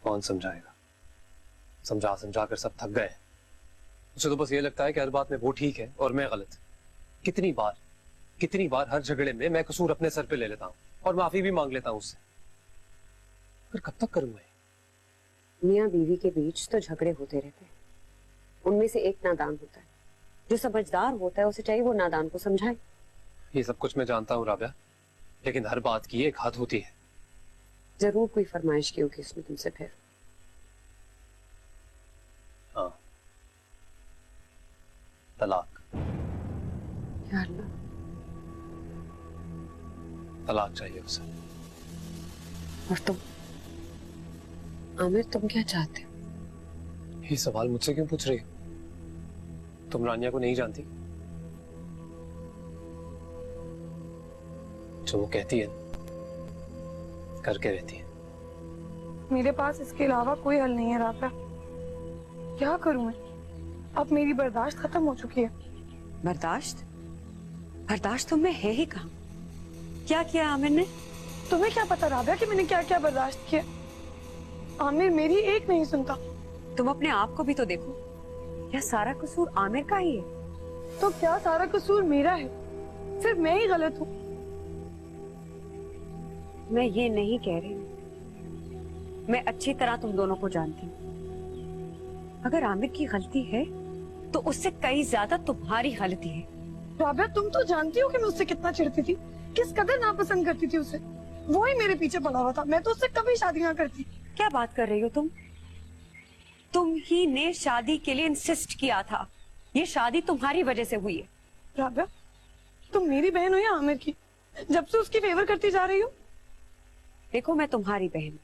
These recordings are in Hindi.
कौन समझाएगा? समझा समझा कर सब थक गए। उसे तो बस ये लगता है कि हर बात में वो ठीक है और मैं गलत। कितनी बार हर झगड़े में मैं कसूर अपने सर पे ले लेता हूँ और माफी भी मांग लेता हूँ उससे। पर कब तक करूंगा? मियाँ बीवी के बीच तो झगड़े होते रहते हैं। उनमें से एक नादान होता है। जो समझदार होता है उसे चाहिए वो नादान को समझाए। ये सब कुछ मैं जानता हूँ राबिया, लेकिन हर बात की एक हद होती है। जरूर कोई फरमाइश की होगी उसने तुमसे फिर। हाँ, तलाक। या अल्लाह, तलाक चाहिए उसे। और तुम आमिर, तुम क्या चाहते हो? ये सवाल मुझसे क्यों पूछ रही हो? तुम रानिया को नहीं जानती? जो वो कहती है करके रहती है। मेरे पास इसके अलावा कोई हल नहीं है राबिया। क्या करूं मैं? अब मेरी बर्दाश्त खत्म हो चुकी है। बर्दाश्त? बर्दाश्त तुम में है ही कहाँ? क्या किया आमिर ने? तुम्हें क्या पता राबिया कि मैंने क्या क्या बर्दाश्त किया? आमिर मेरी एक नहीं सुनता। तुम अपने आप को भी तो देखो। क्या सारा कसूर आमिर का ही है? तो क्या सारा कसूर मेरा है? सिर्फ मैं ही गलत हूँ? मैं ये नहीं कह रही। मैं अच्छी तरह तुम दोनों को जानती हूँ। अगर आमिर की गलती है तो उससे कई ज्यादा तुम्हारी गलती है। राबिया, तुम तो जानती हो कि मैं उससे कितना चिढ़ती थी, किस कदर नापसंद करती थी उसे। वो ही मेरे पीछे पड़ा हुआ था। मैं तो उससे कभी शादी ना करती। क्या बात कर रही हो तुम? तुम ही ने शादी के लिए इंसिस्ट किया था। ये शादी तुम्हारी वजह से हुई है। राबिया, तुम मेरी बहन हो या आमिर की? जब से उसकी फेवर करती जा रही हो। देखो, मैं तुम्हारी बहन हूँ।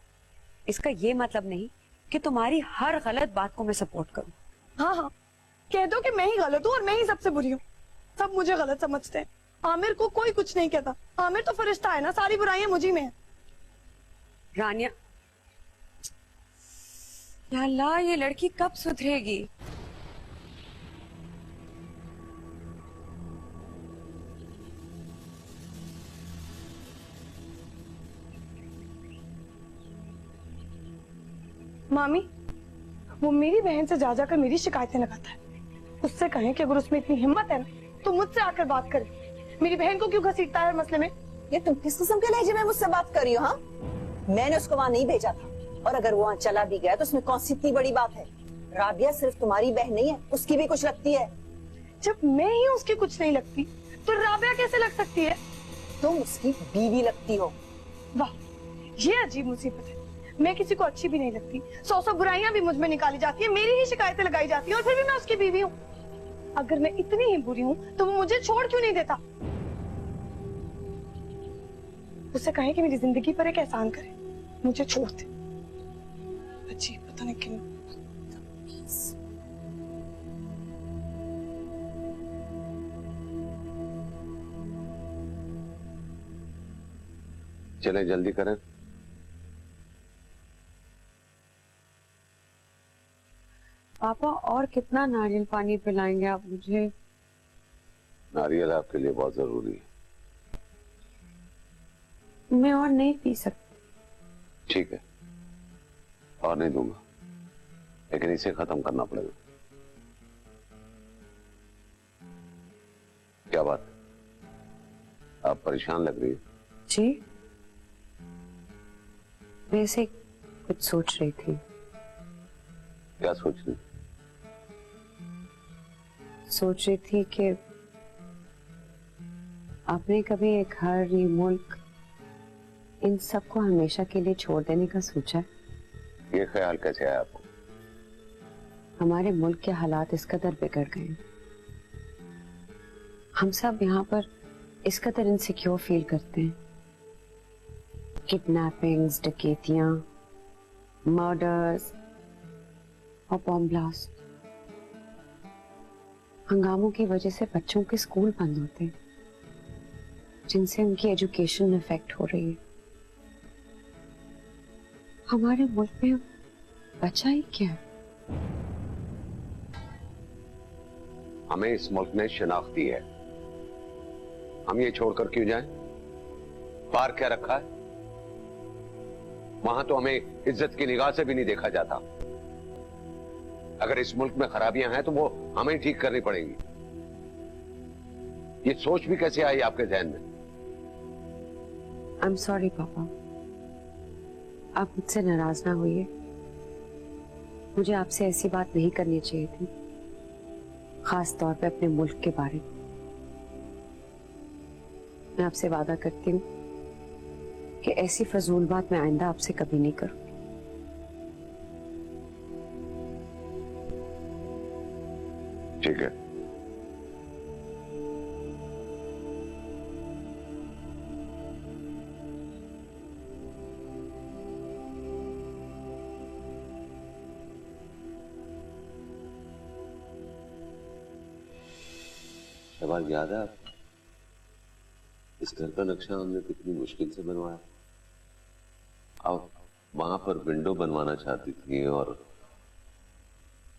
इसका ये मतलब नहीं कि तुम्हारी हर गलत बात को मैं सपोर्ट करूँ। हाँ हाँ, कह दो कि मैं ही गलत हूँ और मैं ही सबसे बुरी हूँ। सब मुझे गलत समझते हैं। आमिर को कोई कुछ नहीं कहता। आमिर तो फरिश्ता है ना, सारी बुराइयां मुझी में है। रानिया, या अल्लाह, ये लड़की कब सुधरेगी? मामी, वो मेरी बहन से जा जाकर मेरी शिकायतें लगाता है। उससे कहें कि अगर उसमें इतनी हिम्मत है ना तो मुझसे आकर बात करे। मेरी बहन को क्यों घसीटता है हर मसले में? ये तुम किस किस्म के लहजे में मुझसे बात कर रही हो? हाँ, मैंने उसको वहाँ नहीं भेजा था, और अगर वो वहाँ चला भी गया तो उसमें कौन सी इतनी बड़ी बात है? राबिया सिर्फ तुम्हारी बहन नहीं है, उसकी भी कुछ लगती है। जब मैं ही उसकी कुछ नहीं लगती तो राबिया कैसे लग सकती है? तुम उसकी बीवी लगती हो। वाह, ये अजीब मुसीबत है। मैं किसी को अच्छी भी नहीं लगती। 100 बुराइयां भी मुझ में निकाली जाती है, मेरी ही शिकायतें लगाई जाती है, और फिर भी मैं उसकी बीवी हूँ। अगर मैं इतनी ही बुरी हूँ तो वो मुझे छोड़ क्यों नहीं देता? उससे कहें कि मेरी जिंदगी पर एक एहसान करे, मुझे छोड़ दे। अजीब, पता नहीं क्यों। चले जल्दी करें। पापा, और कितना नारियल पानी पिलाएंगे आप मुझे? नारियल आपके लिए बहुत जरूरी है। मैं और नहीं पी सकती। ठीक है, और नहीं दूंगा, लेकिन इसे खत्म करना पड़ेगा। क्या बात है, आप परेशान लग रही है? जी, वैसे कुछ सोच रही थी। क्या सोच रही? सोच रही थी कि आपने कभी ये घर, ये मुल्क, इन सबको हमेशा के लिए छोड़ देने का सोचा है? ये ख्याल कैसे आया आपको? हमारे मुल्क के हालात इस कदर बिगड़ गए, हम सब यहाँ पर इस कदर इनसिक्योर फील करते हैं। किडनैपिंग्स, डकैतियां, मर्डर्स और बॉम्ब ब्लास्ट। हंगामों की वजह से बच्चों के स्कूल बंद होते हैं, जिनसे उनकी एजुकेशन इफेक्ट हो रही है। हमारे मुल्क में बचा ही क्या है? हमें इस मुल्क ने शनाख्त दी है, हम ये छोड़कर क्यों जाएं? पार क्या रखा है? वहां तो हमें इज्जत की निगाह से भी नहीं देखा जाता। अगर इस मुल्क में खराबियां हैं तो वो हमें ही ठीक करनी पड़ेंगी। ये सोच भी कैसे आई आपके जहन में? आई एम सॉरी पापा, आप मुझसे नाराज ना होइए। मुझे आपसे ऐसी बात नहीं करनी चाहिए थी, खास तौर पे अपने मुल्क के बारे में। मैं आपसे वादा करती हूँ कि ऐसी फजूल बात मैं आइंदा आपसे कभी नहीं करूँ। ठीक है। शहबाज, याद है आपको इस घर का नक्शा हमने कितनी मुश्किल से बनवाया? अब वहां पर विंडो बनवाना चाहती थी और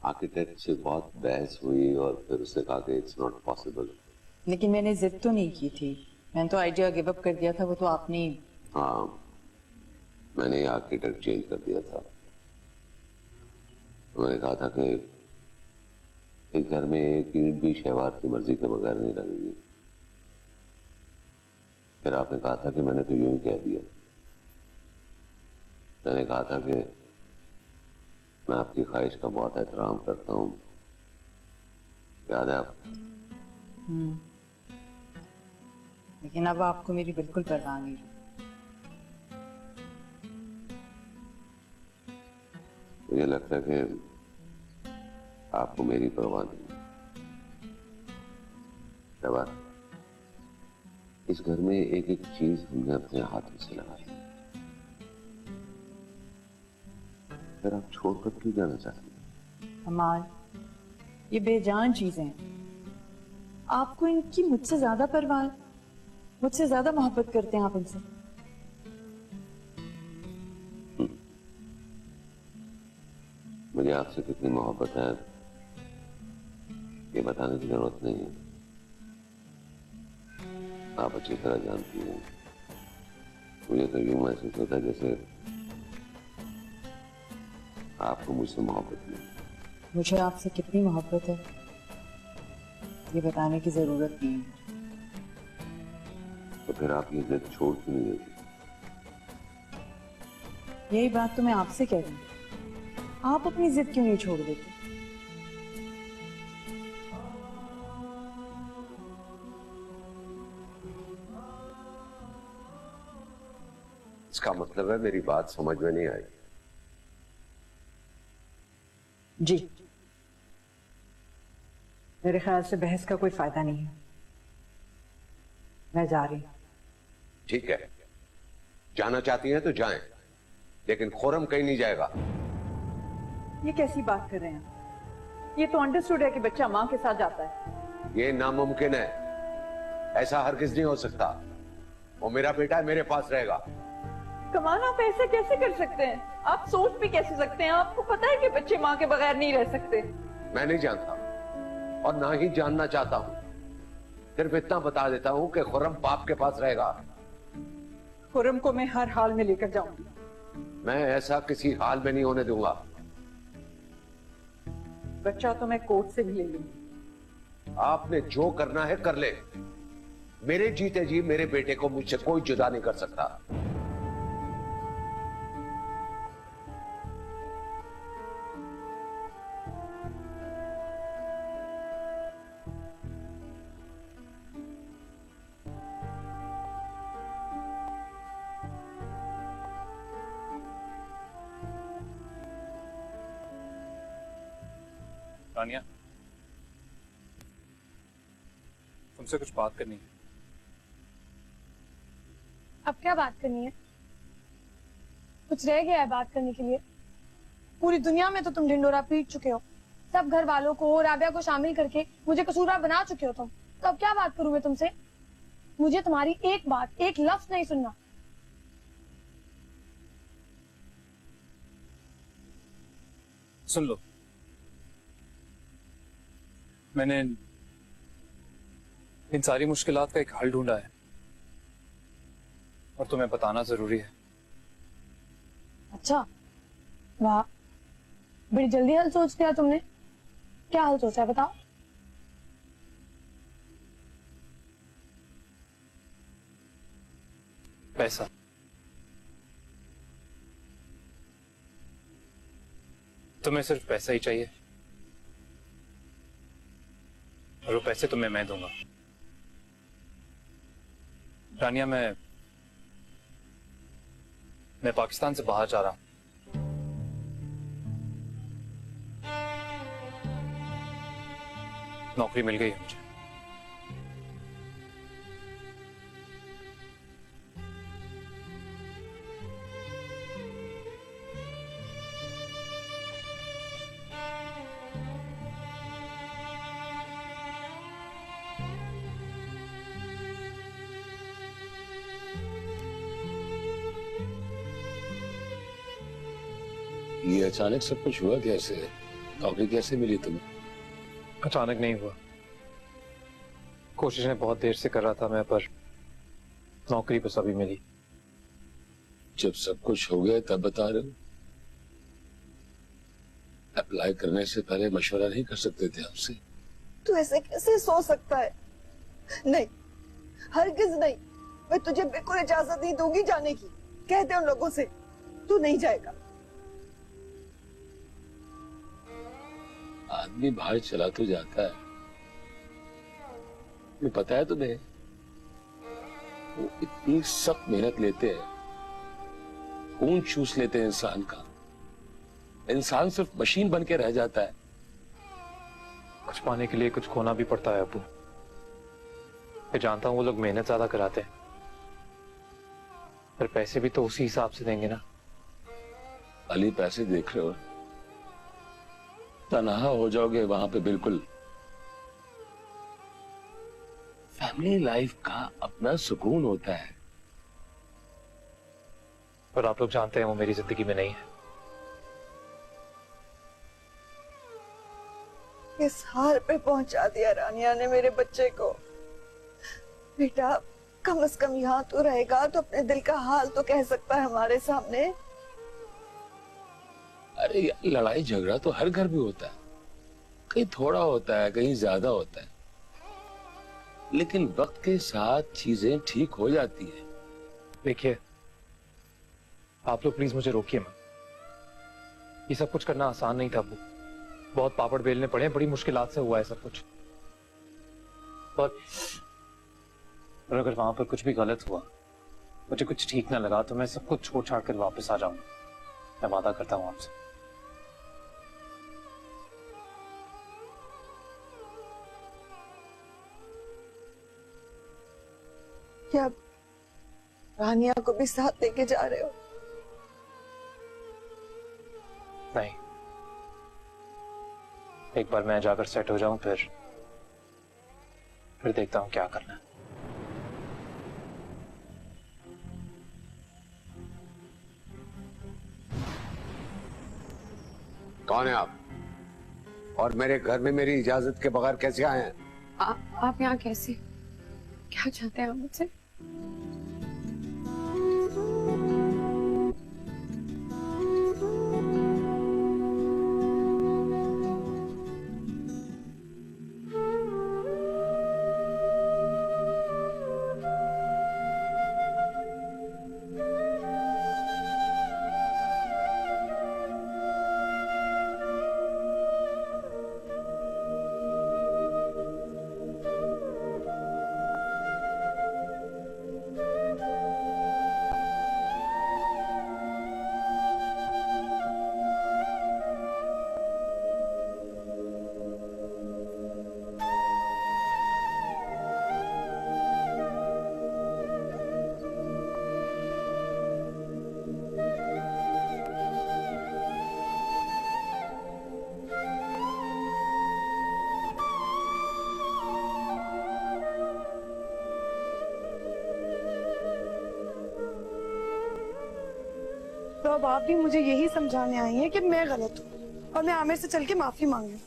आर्किटेक्ट से बहुत बहस हुई और फिर उसने कहा कि इट्स नॉट पॉसिबल। लेकिन मैंने जिद तो नहीं की थी, मैंने तो आइडिया गिव अप कर दिया था। वो तो आपने हाँ, मैंने आर्किटेक्ट चेंज कर दिया था। मैंने कहा था कि इस घर में एक ईंट भी शहबाज की मर्जी के बगैर नहीं लगेगी। फिर आपने कहा था कि मैंने तो यूं ही कह दिया। मैंने कहा था कि मैं आपकी ख्वाहिश का बहुत एहतराम करता हूँ, याद है आपको? लेकिन अब आपको मेरी बिल्कुल परवाह नहीं। मुझे लगता है कि आपको मेरी परवाह नहीं। शहबाज, इस घर में एक एक चीज हमने अपने हाथों से लगाई, फिर आप छोड़कर क्यों जाना चाहते हैं? अमाल, ये बेजान चीजें हैं। आपको इनकी मुझसे ज्यादा परवाह है, मुझसे ज्यादा मोहब्बत करते हैं आप इनसे। मुझे आपसे कितनी मोहब्बत है ये बताने की जरूरत नहीं है, आप अच्छी तरह जानती हैं। मुझे तो यूं महसूस होता है जैसे आपको मुझसे मोहब्बत नहीं। मुझे आपसे कितनी मोहब्बत है ये बताने की जरूरत नहीं है। तो फिर आप ये जिद छोड़ क्यों नहीं देती? यही बात तो मैं आपसे कह रही हूँ, आप अपनी जिद क्यों नहीं छोड़ देते? इसका मतलब है मेरी बात समझ में नहीं आई। जी, मेरे ख्याल से बहस का कोई फायदा नहीं है, मैं जा रही हूं। ठीक है, जाना चाहती हैं तो जाएं, लेकिन खुर्रम कहीं नहीं जाएगा। ये कैसी बात कर रहे हैं? ये तो अंडरस्टूड है कि बच्चा माँ के साथ जाता है। ये नामुमकिन है, ऐसा हरगिज नहीं हो सकता। वो मेरा बेटा है, मेरे पास रहेगा। कमाल, आप ऐसे कैसे कर सकते हैं? आप सोच भी कैसे सकते हैं? आपको पता है कि बच्चे माँ के बगैर नहीं रह सकते। मैं नहीं जानता और ना ही जानना चाहता हूं। सिर्फ इतना बता देता हूं कि खुर्रम बाप के पास रहेगा। खुर्रम को मैं हर हाल में लेकर जाऊंगी। मैं ऐसा किसी हाल में नहीं होने दूंगा। बच्चा तो मैं कोर्ट से भी ले लूंगी। आपने जो करना है कर ले। मेरे जीते जी मेरे बेटे को मुझसे कोई जुदा नहीं कर सकता। तानिया, तुमसे कुछ बात करनी है। अब क्या बात करनी है? कुछ रह गया है बात करने के लिए? पूरी दुनिया में तो तुम ढिंडोरा पीट चुके हो, सब घर वालों को, राबिया को शामिल करके मुझे कसूरवार बना चुके हो तुम। तो अब क्या बात करूं मैं तुमसे? मुझे तुम्हारी एक बात, एक लफ्ज नहीं सुनना। सुन लो, मैंने इन सारी मुश्किलात का एक हल ढूंढा है और तुम्हें बताना जरूरी है। अच्छा, वाह, बड़ी जल्दी हल सोच लिया तुमने। क्या हल सोचा है बताओ। पैसा। तुम्हें सिर्फ पैसा ही चाहिए और वो पैसे तुम्हें मैं दूंगा। रानिया, मैं पाकिस्तान से बाहर जा रहा हूं। नौकरी मिल गई है मुझे। ये अचानक सब कुछ हुआ कैसे? नौकरी कैसे मिली तुम्हें? अचानक नहीं हुआ, कोशिशें बहुत देर से कर रहा था मैं, पर नौकरी बस अभी मिली। जब सब कुछ हो गया तब बता रहे हो? अप्लाई करने से पहले मशवरा नहीं कर सकते थे हमसे? तू ऐसे कैसे सोच सकता है? नहीं, हरगिज नहीं। मैं तुझे बिल्कुल इजाजत नहीं दूंगी जाने की। कह दे उन लोगों से तू नहीं जाएगा। आदमी बाहर चला तो जाता है, ये पता है तुम्हें? वो इतनी सख्त मेहनत लेते हैं, खून चूस लेते हैं इंसान का। इंसान सिर्फ मशीन बन के रह जाता है। कुछ पाने के लिए कुछ खोना भी पड़ता है अबू। मैं जानता हूं वो लोग मेहनत ज्यादा कराते हैं, पर पैसे भी तो उसी हिसाब से देंगे ना। खाली पैसे देख रहे हो, तनहा हो जाओगे वहां पे बिल्कुल। फैमिली लाइफ का अपना सुकून होता है। पर आप लोग जानते हैं वो मेरी जिंदगी में नहीं है। इस हाल पे पहुंचा दिया रानिया ने मेरे बच्चे को। बेटा, कम से कम यहाँ तो रहेगा तो अपने दिल का हाल तो कह सकता है हमारे सामने। अरे यार, लड़ाई झगड़ा तो हर घर में होता है, कहीं थोड़ा होता है, कहीं ज्यादा होता है, लेकिन वक्त के साथ चीजें ठीक हो जाती है। देखिए, आप लोग प्लीज मुझे रोकिए मत। ये सब कुछ करना आसान नहीं था अबू, बहुत पापड़ बेलने पड़े, बड़ी मुश्किलात से हुआ है सब कुछ। पर अगर वहां पर कुछ भी गलत हुआ, मुझे कुछ ठीक ना लगा, तो मैं सब कुछ छोड़ छाड़ कर वापस आ जाऊंगा। मैं वादा करता हूं आपसे। क्या रानिया को भी साथ लेके जा रहे हो? नहीं, एक बार मैं जाकर सेट हो जाऊं, फिर देखता हूं क्या करना है। कौन है आप? और मेरे घर में मेरी इजाजत के बगैर कैसे आए हैं? आप यहाँ कैसे? क्या चाहते हैं आप मुझसे? तो अब आप भी मुझे यही समझाने आई हैं कि मैं गलत हूँ और मैं आमिर से चल के माफी मांग लूं।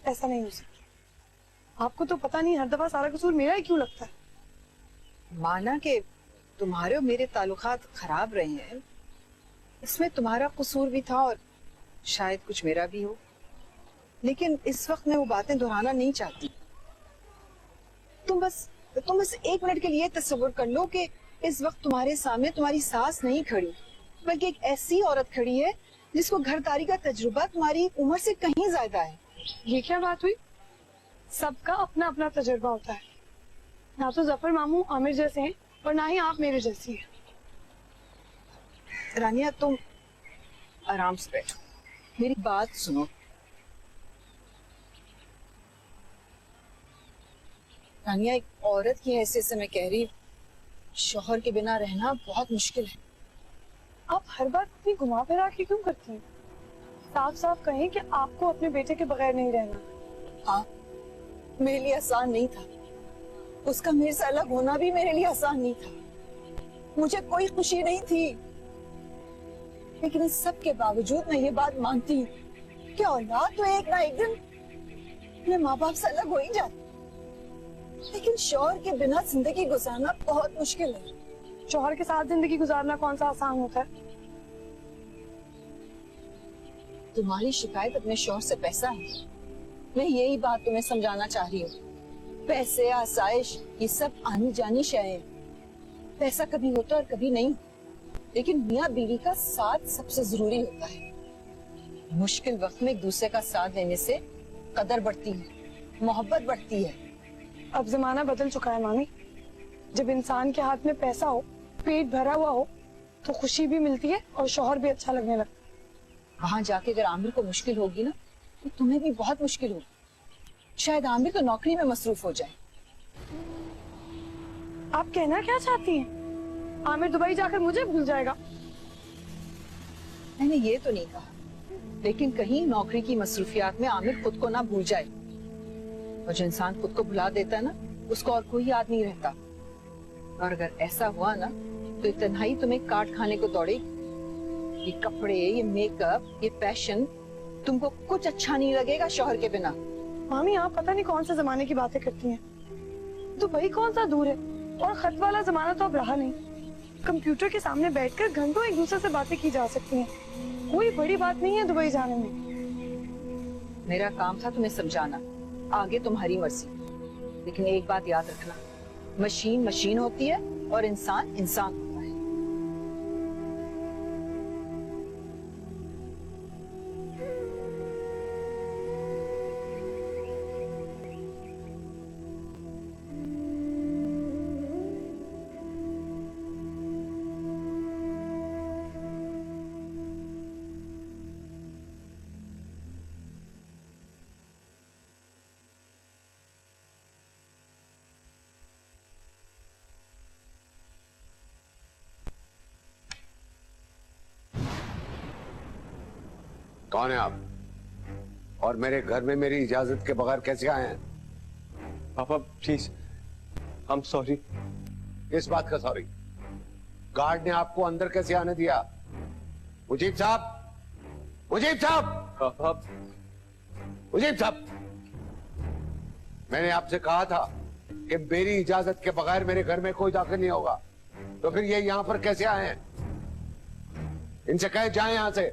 ऐसा नहीं हो सकता। आपको तो पता नहीं हर दफा सारा कसूर मेरा ही क्यों लगता है। माना कि तुम्हारे और मेरे ताल्लुकात खराब रहे हैं, इसमें तुम्हारा कसूर भी था और शायद कुछ मेरा भी हो, लेकिन इस वक्त मैं वो बातें दोहराना नहीं चाहती। तुम बस 1 मिनट के लिए तस्वुर कर लो कि इस वक्त तुम्हारे सामने तुम्हारी सास नहीं खड़ी, बल्कि एक ऐसी औरत खड़ी है जिसको घरदारी का तजुर्बा तुम्हारी उम्र से कहीं ज्यादा है। ये क्या बात हुई? सबका अपना अपना तजुर्बा होता है। ना तो जफर मामू आमिर जैसे हैं और ना ही आप मेरे जैसी हैं। रानिया, तुम आराम से बैठो, मेरी बात सुनो। रानिया, एक औरत की हैसियत से मैं कह रही हूँ, शौहर के बिना रहना बहुत मुश्किल है। आप हर बात इतनी घुमा फिरा के क्यों करती हैं? साफ साफ कहें कि आपको अपने बेटे के बगैर नहीं रहना। हाँ, मेरे लिए आसान नहीं था, उसका मेरे से अलग होना भी मेरे लिए आसान नहीं था। मुझे कोई खुशी नहीं थी, लेकिन इस सब के बावजूद मैं ये बात मानती हूँ कि औलाद तो एक ना एक दिन अपने माँ बाप से अलग हो ही जाती, लेकिन शौहर के बिना जिंदगी गुजारना बहुत मुश्किल है। शौहर के साथ जिंदगी गुजारना कौन सा आसान होता है? तुम्हारी शिकायत अपने शौहर से पैसा है, मैं यही बात तुम्हें समझाना चाह रही हूँ। पैसे, आसाइश, ये सब आनी जानी शय। पैसा कभी होता और कभी नहीं, लेकिन मियाँ बीवी का साथ सबसे जरूरी होता है। मुश्किल वक्त में एक दूसरे का साथ देने से कदर बढ़ती है, मोहब्बत बढ़ती है। अब जमाना बदल चुका है मामी। जब इंसान के हाथ में पैसा हो, पेट भरा हुआ हो, तो खुशी भी मिलती है और शौहर भी अच्छा लगने लगता है। वहां जाके अगर आमिर को मुश्किल होगी ना, तो तुम्हें भी बहुत मुश्किल होगी। शायद आमिर तो नौकरी में मसरूफ हो जाए। आप कहना क्या चाहती हैं? आमिर दुबई जाकर मुझे भूल जाएगा? मैंने ये तो नहीं कहा, लेकिन कहीं नौकरी की मसरूफियात में आमिर खुद को ना भूल जाए। और जो इंसान खुद को भुला देता है ना, उसको और कोई याद नहीं रहता। और अगर ऐसा हुआ ना, तो ये तन्हाई तुम्हें काट खाने को दौड़ेगी। ये कपड़े, ये मेकअप, ये फैशन, तुमको कुछ अच्छा नहीं लगेगा शौहर के बिना। मामी, आप पता नहीं कौन से जमाने की बातें करती हैं। दुबई कौन सा दूर है, और खत वाला जमाना तो अब रहा नहीं। कंप्यूटर के सामने बैठकर घंटों एक दूसरे से बातें की जा सकती हैं। कोई बड़ी बात नहीं है दुबई जाने में। मेरा काम था तुम्हें समझाना, आगे तुम्हारी मर्जी। लेकिन एक बात याद रखना, मशीन मशीन होती है और इंसान इंसान होता है। कौन है आप? और मेरे घर में मेरी इजाजत के बगैर कैसे आए हैं? पापा प्लीज, आई एम सॉरी। इस बात का सॉरी? गार्ड ने आपको अंदर कैसे आने दिया? मुजीब साहब, मुजीब साहब, पापा मुजीब साहब, मैंने आपसे कहा था कि मेरी इजाजत के बगैर मेरे घर में कोई दाखिल नहीं होगा, तो फिर ये यहां पर कैसे आए हैं? इनसे कहे जाएं यहां से।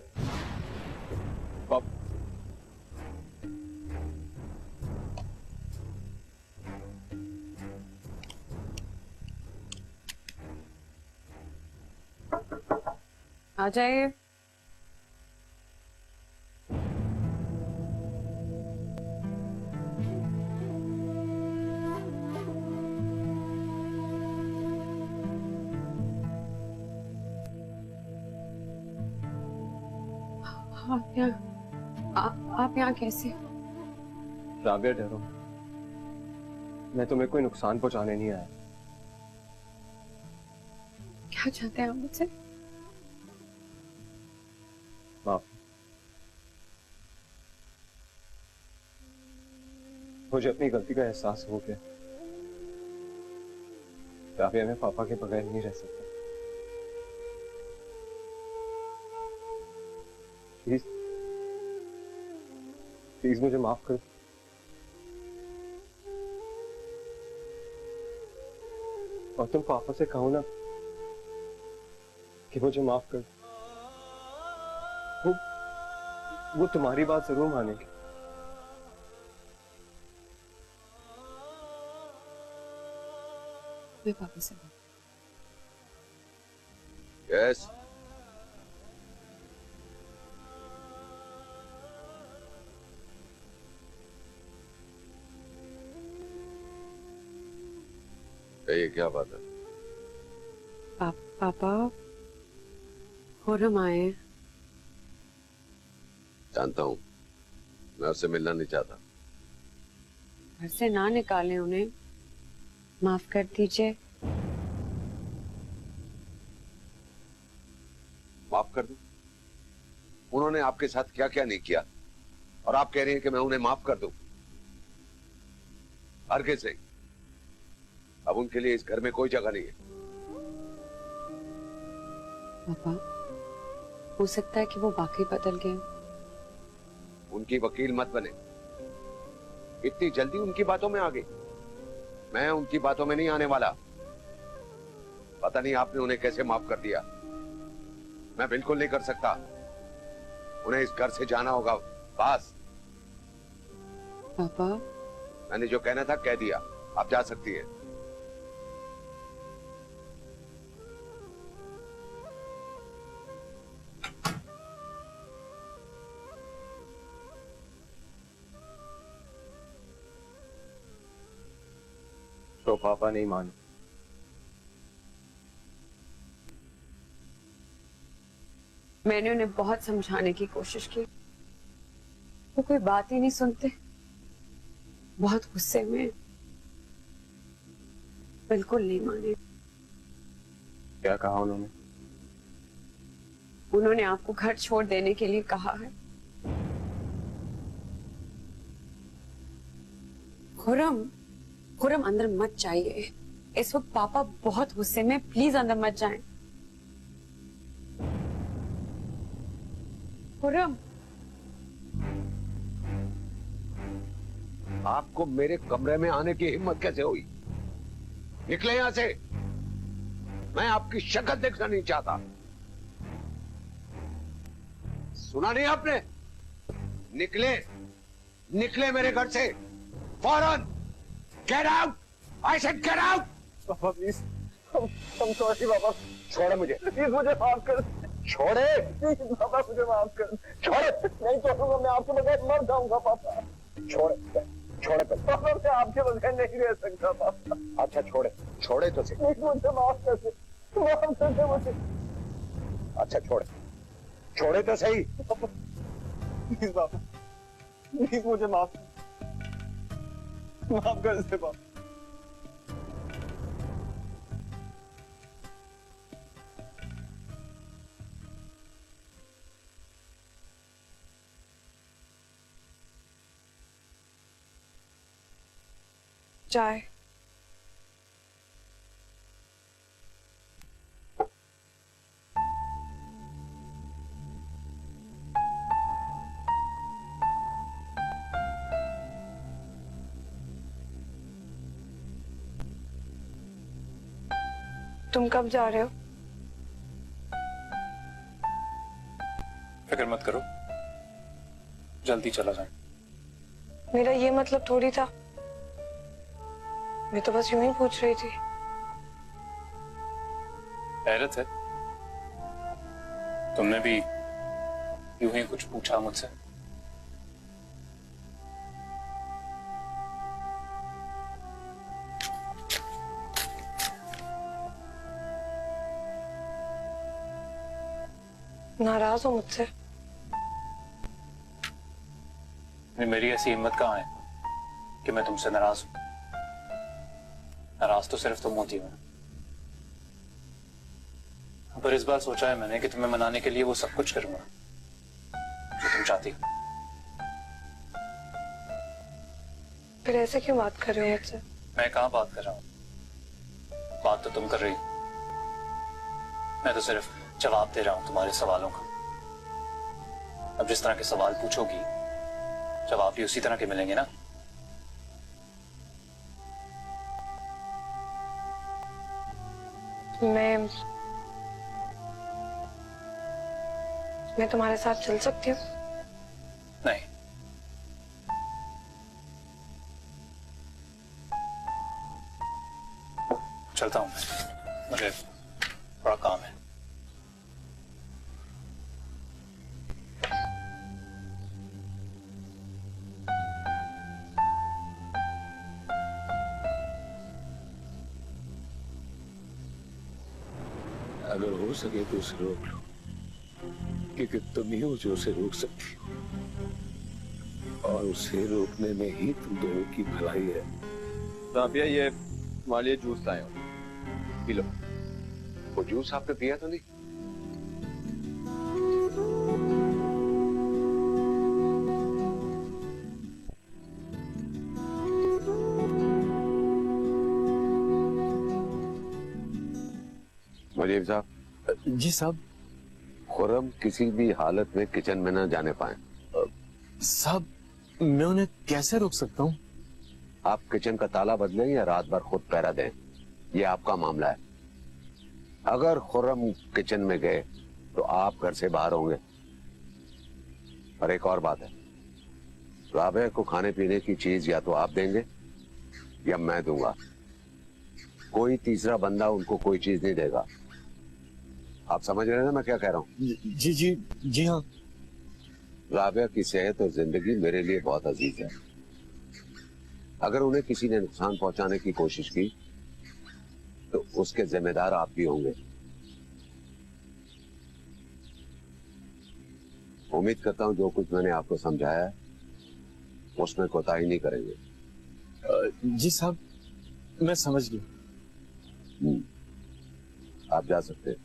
आ जाइए। आप यहाँ कैसे? राबिया, डरो, मैं तुम्हें कोई नुकसान पहुंचाने नहीं आया। क्या चाहते हैं आप मुझसे? माफ। मुझे अपनी गलती का एहसास हो गया। राबिया, मैं पापा के बगैर नहीं रह सकता। प्लीज प्लीज मुझे माफ कर। और तुम पापा से कहो ना कि मुझे माफ कर। वो तुम्हारी बात जरूर मानेंगे। मैं पापा से बात यस ये क्या बात है? पापा खुरम आए। जानता हूं, मैं उससे मिलना नहीं चाहता। घर से ना निकालें उन्हें, माफ कर दीजिए। माफ कर दूं? उन्होंने आपके साथ क्या क्या नहीं किया और आप कह रहे हैं कि मैं उन्हें माफ कर दूं? हरगिज़ नहीं। अब उनके लिए इस घर में कोई जगह नहीं है। पापा हो सकता है कि वो वाकई बदल गए। उनकी वकील मत बने। इतनी जल्दी उनकी बातों में आ गई। मैं उनकी बातों में नहीं आने वाला। पता नहीं आपने उन्हें कैसे माफ कर दिया। मैं बिल्कुल नहीं कर सकता। उन्हें इस घर से जाना होगा बस। पापा मैंने जो कहना था कह दिया। आप जा सकती हैं। तो पापा नहीं माने। मैंने उन्हें बहुत समझाने की कोशिश की, वो कोई बात ही नहीं सुनते। बहुत गुस्से में, बिल्कुल नहीं माने। क्या कहा उन्होंने? उन्होंने आपको घर छोड़ देने के लिए कहा है। खुरम खुरम अंदर मत जाइए। इस वक्त पापा बहुत गुस्से में, प्लीज अंदर मत जाएं। खुरम आपको मेरे कमरे में आने की हिम्मत कैसे हुई? निकले यहां से। मैं आपकी शक्ल देखना नहीं चाहता। सुना नहीं आपने? निकले, निकले मेरे घर से फौरन। Get out! I said get out! पापा प्लीज, I'm sorry पापा। छोड़े मुझे। प्लीज मुझे माफ कर। छोड़े। प्लीज पापा मुझे माफ कर। छोड़े। नहीं छोड़ूंगा, मैं आपके बगैर मर जाऊंगा पापा। छोड़े, छोड़े पे। पापा मैं आपके बगैर नहीं रह सकता पापा। अच्छा छोड़े, छोड़े तो सही। प्लीज मुझे माफ कर दे, माफ कर दे मुझे। अच्छा छोड़े, छोड़े तो सही। प्लीज पापा, प्लीज मुझे माफ कर दे पापा। चाय। तुम कब जा रहे हो? फिक्र मत करो, जल्दी चला जाए। मेरा ये मतलब थोड़ी था। मैं तो बस यूं ही पूछ रही थी। हैरत है, तुमने भी यूं ही कुछ पूछा मुझसे। नाराज हो मुझसे? मेरी ऐसी हिम्मत कहाँ है कि मैं तुमसे नाराज हूं। नाराज तो सिर्फ तुम होती हो। पर इस बार सोचा है मैंने कि तुम्हें मनाने के लिए वो सब कुछ करूंगा जो तुम चाहती हो। फिर ऐसे क्यों बात कर रहे हो मुझसे? मैं कहाँ बात कर रहा हूँ, बात तो तुम कर रही हो। मैं तो सिर्फ जवाब दे रहा हूं तुम्हारे सवालों का। अब जिस तरह के सवाल पूछोगी जवाब भी उसी तरह के मिलेंगे ना। मैं तुम्हारे साथ चल सकती हूँ? नहीं, चलता हूँ मैं, मुझे थोड़ा काम है। अगर हो सके तो उसे रोक लो, क्योंकि तुम ही हो जो उसे रोक सकती हो, और उसे रोकने में ही तुम दोनों की भलाई है। राबिया, ये तुम्हारे लिए जूस लाए हो, पी लो। वो जूस आपने पिया तो नहीं? वजीर साहब। जी साहब। खुर्रम किसी भी हालत में किचन में न जाने पाए। साहब, मैं उन्हें कैसे रोक सकता हूँ? आप किचन का ताला बदलें या रात भर खुद पहरा दें, ये आपका मामला है। अगर खुर्रम किचन में गए तो आप घर से बाहर होंगे। और एक और बात है, राबिया को खाने पीने की चीज या तो आप देंगे या मैं दूंगा। कोई तीसरा बंदा उनको कोई चीज नहीं देगा। आप समझ रहे हैं ना मैं क्या कह रहा हूँ? जी जी जी हाँ। राबिया की सेहत और जिंदगी मेरे लिए बहुत अजीज है। अगर उन्हें किसी ने नुकसान पहुंचाने की कोशिश की तो उसके जिम्मेदार आप भी होंगे। उम्मीद करता हूं जो कुछ मैंने आपको समझाया है उसमें कोताही नहीं करेंगे। जी साहब, मैं समझ गया। आप जा सकते हैं।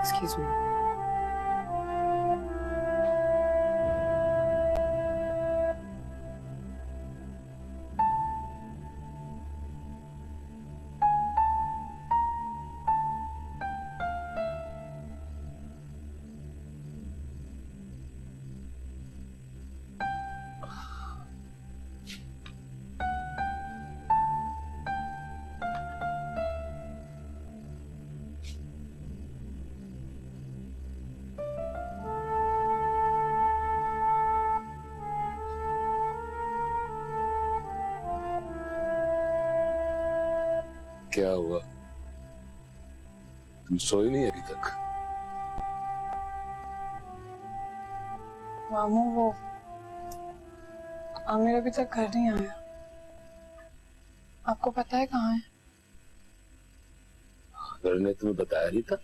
Excuse me. क्या हुआ? तुम सोई नहीं अभी तक? मामू, वो आमिर अभी तक घर नहीं आया। आपको पता है कहाँ है? घर ने तुम्हें बताया नहीं था?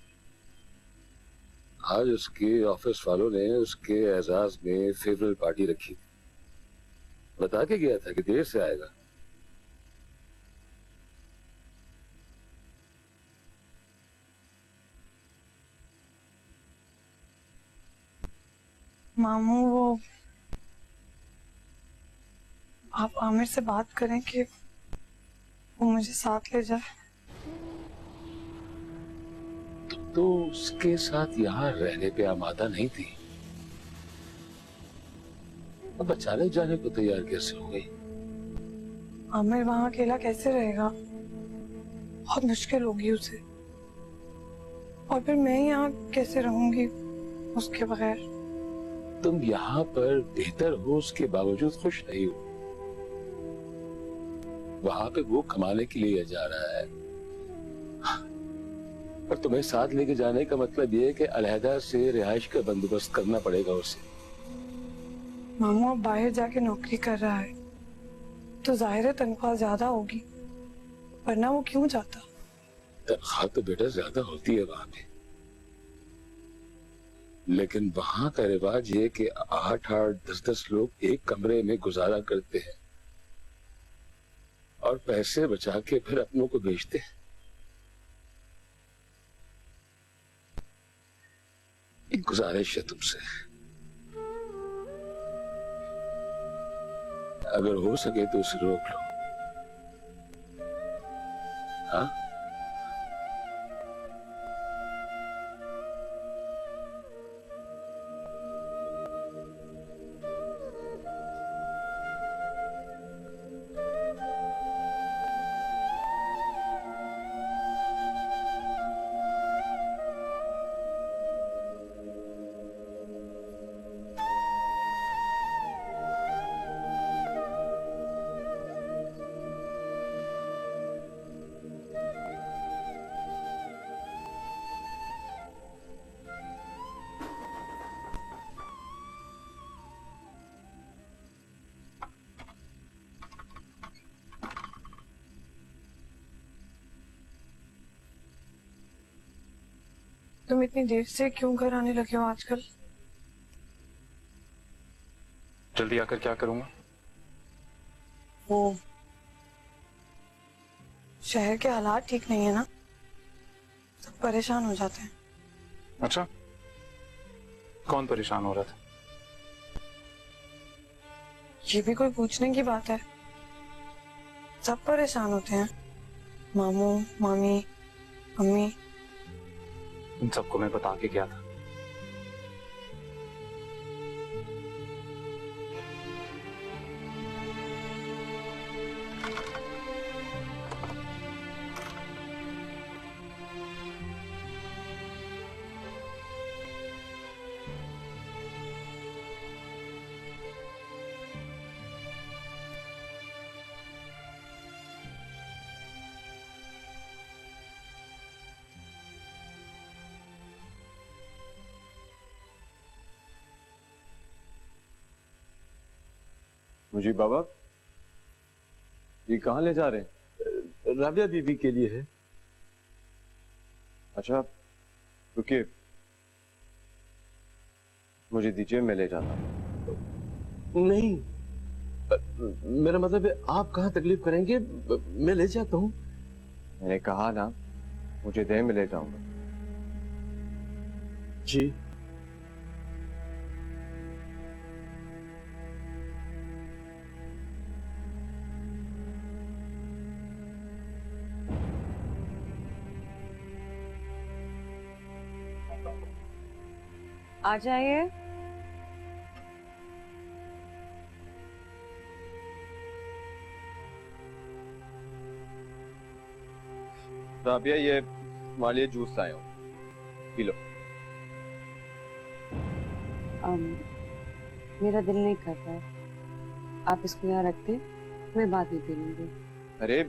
आज उसके ऑफिस वालों ने उसके एजाज में फेवरेल पार्टी रखी थी। बता के गया था कि देर से आएगा। मामू, वो आप आमिर से बात करें कि वो मुझे साथ ले जाए। तुम तो उसके साथ यहाँ रहने पे आमादा नहीं थी, अब अचानक जाने को तैयार कैसे हो गई? आमिर वहां अकेला कैसे रहेगा? बहुत मुश्किल होगी उसे। और फिर मैं यहाँ कैसे रहूंगी उसके बगैर? तुम यहाँ पर बेहतर हो उसके बावजूद खुश नहीं हो। वहां पे वो कमाने के लिए जा रहा है, और तुम्हें साथ लेके जाने का मतलब ये है कि अलहदा से रिहाइश का बंदोबस्त करना पड़ेगा उसे। मामू अब बाहर जाके नौकरी कर रहा है तो जाहिर है तनख्वाह ज्यादा होगी, वरना वो क्यों जाता? तनख्वाह तो बेटा ज्यादा होती है वहां पे, लेकिन वहां का रिवाज ये कि 8-8, 10-10 लोग एक कमरे में गुजारा करते हैं, और पैसे बचा के फिर अपनों को बेचते हैं। एक गुजारिश है तुमसे, अगर हो सके तो उसे रोक लो। हाँ, तुम इतनी देर से क्यों घर आने लगे हो आजकल? जल्दी आकर क्या करूंगा? वो शहर के हालात ठीक नहीं है ना, सब परेशान हो जाते हैं। अच्छा, कौन परेशान हो रहा था? ये भी कोई पूछने की बात है? सब परेशान होते हैं, मामू, मामी, अम्मी। इन सबको मैं बता के गया था। मुझे बाबा, ये कहाँ ले जा रहे हैं? राबिया बीबी के लिए है। अच्छा, रुकिए, मुझे दीजिए, मैं ले जाता हूँ। नहीं, मेरा मतलब है आप कहाँ तकलीफ करेंगे, मैं ले जाता हूँ। मैंने कहा ना, मुझे दे, मैं ले जाऊंगा। जी आ जाइए। राबिया, ये तुम्हारे लिए जूस लाया हूँ, पी लो। मेरा दिल नहीं कर रहा है, आप इसको यहाँ रख दें, मैं बाद में पी लूंगी। अरे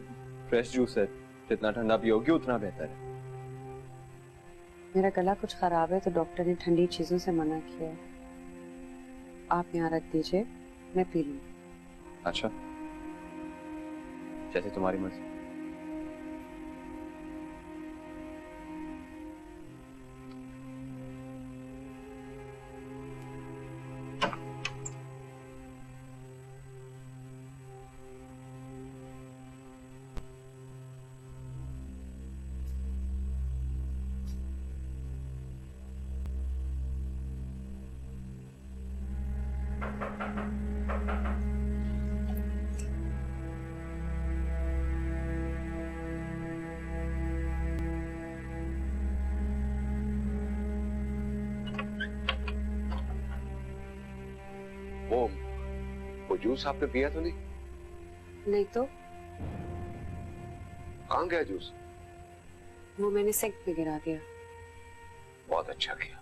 फ्रेश जूस है, जितना ठंडा पियोगी उतना बेहतर है। मेरा गला कुछ खराब है तो डॉक्टर ने ठंडी चीजों से मना किया है। आप यहाँ रख दीजिए, मैं पी लूंगी। अच्छा, जैसे तुम्हारी मर्जी। वो जूस आपने पिया तो नहीं? नहीं तो कहाँ गया जूस? वो मैंने सिंक में गिरा दिया। बहुत अच्छा किया।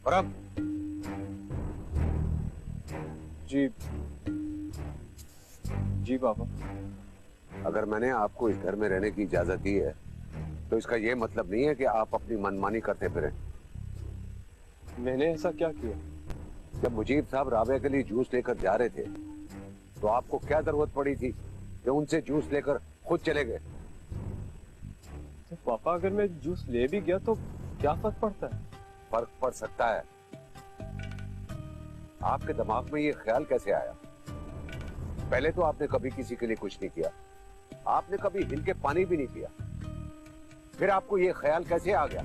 और अब जी जी पापा। अगर मैंने आपको इस घर में रहने की इजाजत दी है तो इसका यह मतलब नहीं है कि आप अपनी मनमानी करते फिरें। मैंने ऐसा क्या किया? जब मुजीब साहब राबिया के लिए जूस लेकर जा रहे थे तो आपको क्या जरूरत पड़ी थी कि उनसे जूस लेकर खुद चले गए? तो पापा अगर मैं जूस ले भी गया तो क्या फर्क पड़ता है? फर्क पड़ सकता है। आपके दिमाग में ये ख्याल कैसे आया? पहले तो आपने कभी किसी के लिए कुछ नहीं किया, आपने कभी हिल के पानी भी नहीं पिया, फिर आपको ये ख्याल कैसे आ गया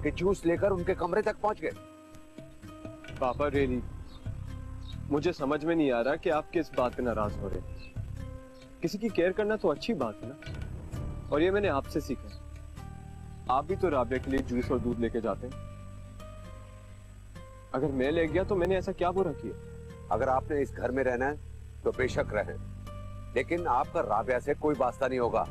कि जूस लेकर उनके कमरे तक पहुंच गए? पापा रियली मुझे समझ में नहीं आ रहा कि आप किस बात पे नाराज हो रहे हैं। किसी की केयर करना तो अच्छी बात है ना, और ये मैंने आपसे सीखा। आप भी तो राबिया के लिए जूस और दूध लेके जाते हैं। अगर मैं ले गया तो मैंने ऐसा क्या बुरा किया? अगर आपने इस घर में रहना है तो बेशक रहें, लेकिन आपका राबिया से कोई वास्ता नहीं होगा।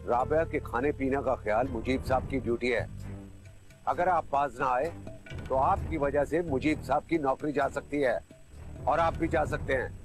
राबिया के खाने पीने का ख्याल मुजीब साहब की ड्यूटी है। अगर आप बाज ना आए तो आपकी वजह से मुजीब साहब की नौकरी जा सकती है, और आप भी जा सकते हैं।